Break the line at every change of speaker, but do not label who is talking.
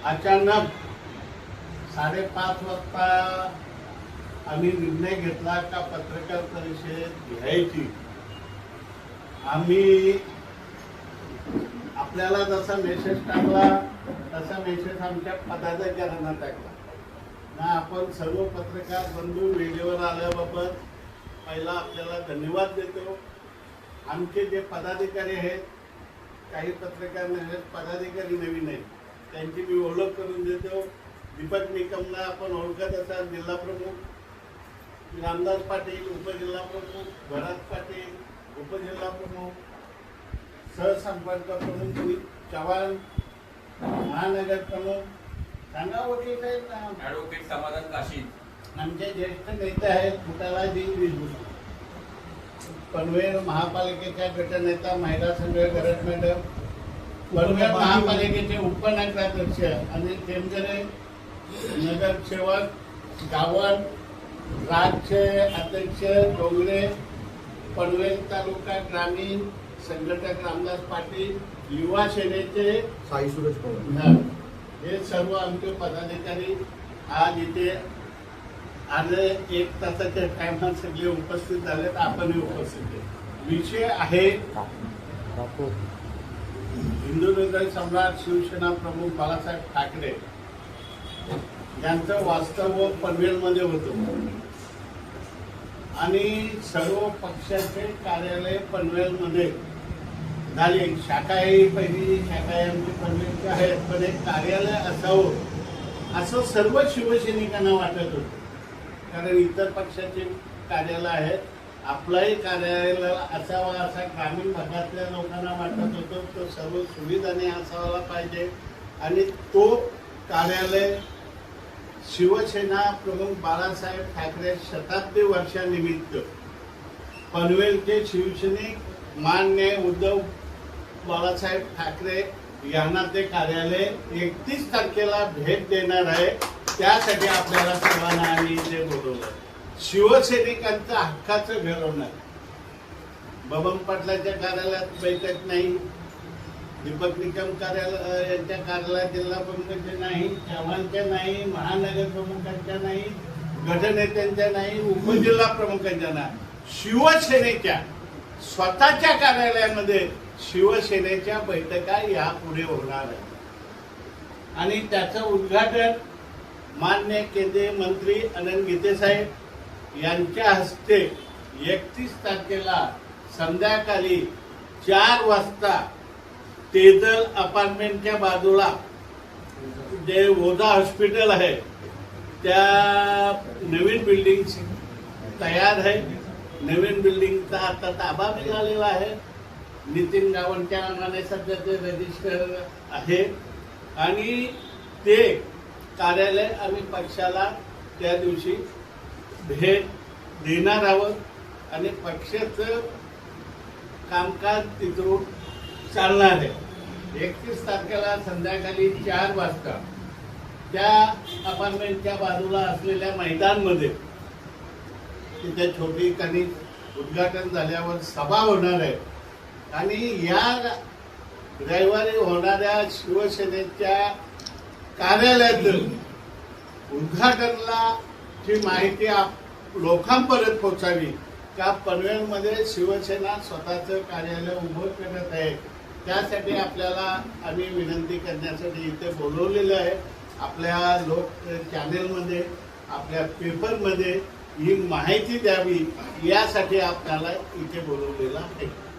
अचानक 5:30 वाजता आम्ही निर्णय घेतला का पत्रकार परिषद घ्यायची। आम्ही आपल्याला जसा मेसेज टाकला तसा मेसेज आमच्या पदाधिकाऱ्यांना टाकला ना। आपण सर्व पत्रकार बंधू व्हिडिओवर आल्याबाबत पहिला आपल्याला धन्यवाद देतो। आमचे जे पदाधिकारी आहेत, काही पत्रकार आहेत, पदाधिकारी नवीन आहेत, त्यांची मी ओळख करून देतो। दीपक निकमला आपण ओळखत असाल, जिल्हा प्रमुख, रामदास पाटील उपजिल्हा प्रमुख, भरत पाटील उपजिल्हा प्रमुख, सहसंपर्क प्रमुख चव्हाण महानगर प्रमुख, सांगा वकील साहेब नाव,
ॲडव्होकेट समाधान काशी,
आमचे ज्येष्ठ नेते आहेत फुटालाजी विजू, पनवेल महापालिकेच्या गटनेता महिला संघ गरज मॅडम, पनवेल महापालिकेचे उपनगराध्यक्ष अनिल टेमगरे, नगरसेवक गावण, राज्य अध्यक्ष डोंगरे, पनवेल तालुका ग्रामीण संघटक रामदास पाटील, युवा सेनेचे
साई सुरेश पवार,
हे सर्व आमचे पदाधिकारी आज इथे आले। 1 तासाच्या टायमात सगळे उपस्थित झालेत, आपणही उपस्थित आहे। विषय आहे हिंदुहृदय सम्राट शिवसेना प्रमुख बाळासाहेब ठाकरे यांचं वास्तव पनवेलमध्ये होतं आणि सर्व पक्षाचे कार्यालय पनवेलमध्ये झाले। शाखाही पहिली शाखा आमची पनवेलची आहेत, पण एक कार्यालय असावं असं सर्व शिवसैनिकांना वाटत होतं, कारण इतर पक्षाचे कार्यालय आहेत, आपलाही कार्यालय असावा असा ग्रामीण भागातल्या लोकांना वाटत होतं। तो सर्व सुविधाने असायला पाहिजे आणि तो कार्यालय शिवसेना प्रमुख बाळासाहेब ठाकरे शताब्दी वर्षानिमित्त पनवेलचे शिवसैनिक मान्य उद्धव बाळासाहेब ठाकरे यांना ते कार्यालय 31 तारखेला भेट देणार आहे। त्यासाठी आपल्याला सर्वांना आम्ही इथे बोलवलं। शिवसैनिकांचं हक्काचं घर होणार। बबन पाटलाच्या कार्यालयात बैठक नाही, दीपक निकम यांच्या कार्यालयात जिल्हा प्रमुखांच्या नाही, चव्हाणच्या नाही, महानगर प्रमुखांच्या नाही, गटनेत्यांच्या नाही, उपजिल्हा प्रमुखांच्या नाही, शिवसेनेच्या स्वतःच्या कार्यालयामध्ये शिवसेनेच्या बैठका यापुढे होणार आहेत आणि त्याचं उद्घाटन मान्य केंद्रीय मंत्री अनंत गीते साहेब यांच्या हस्ते 31 तारखेला संध्याकाळी 4 वाजता तेजल अपार्टमेंटच्या बाजूला जे ओझा हॉस्पिटल आहे त्या नवीन बिल्डिंग तयार आहे। नवीन बिल्डिंगचा आता ताबा मिळालेला आहे। नितीन गावणच्या नावाने सध्या ते रजिस्टर आहे आणि ते कार्यालय आम्ही पक्षाला त्या दिवशी भेट देणार आहोत आणि पक्षाचं कामकाज तिथून चालणार आहे। 31 तारखेला संध्याकाळी 4 वाजता त्या अपार्टमेंटच्या बाजूला असलेल्या मैदानमध्ये तिथे छोटी कणी उद्घाटन झाल्यावर सभा होणार आहे आणि या रविवारी होणाऱ्या शिवसेनेच्या कार्यालयातील उद्घाटनाला ची माहिती लोकांपर्यंत पोहोचावी का पनवेलमध्ये शिवसेना स्वतःचं कार्यालय उभं करत आहे। त्यासाठी आपल्याला आम्ही विनंती करण्यासाठी इथे बोलवलेलं आहे। आपल्या लोक चॅनेलमध्ये, आपल्या पेपरमध्ये ही माहिती द्यावी यासाठी आपल्याला इथे बोलवलेलं आहे।